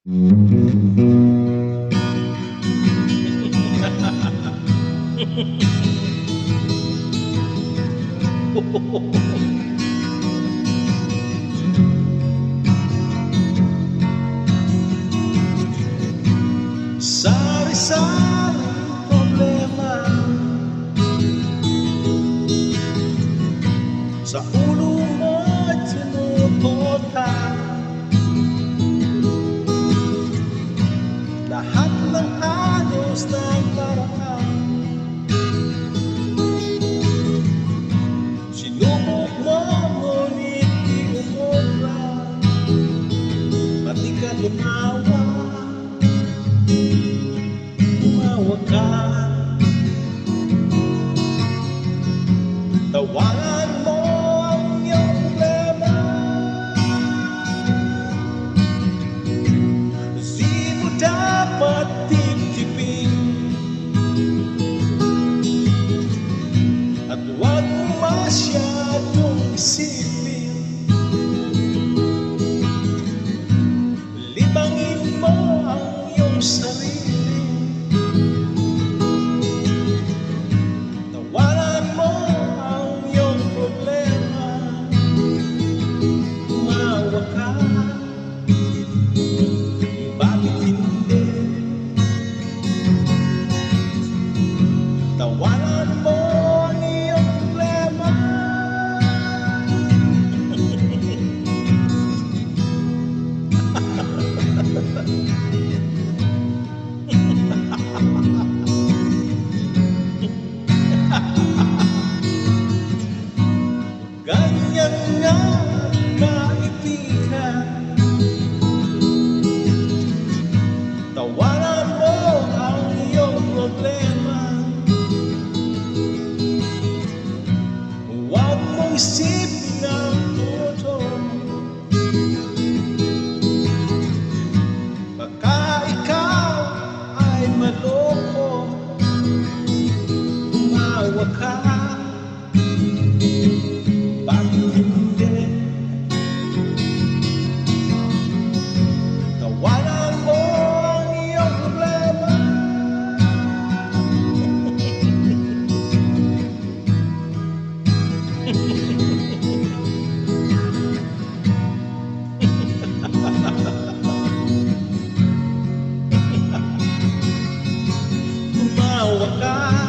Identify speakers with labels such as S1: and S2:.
S1: Sari-saring problema sa ulo mo'y tumutota. Lahat ng halos ng paraan sinubok mo, ngunit di umubra. Pati ka lumawa ka, tawanan mo ang iyong problema. Di mo dapat titipin at huwag mo masyadong isipin. Libangin mo ang iyong sarili. Tawanan mo ang iyong problema. Ganyan nga kaibigan, tawanan mo ang iyong problema. Huwag mong isipin ang todo, baka ikaw ay maloko. Umawa ka, bakit hindi? Tawanan mo ang iyong problema. Tumawa ka.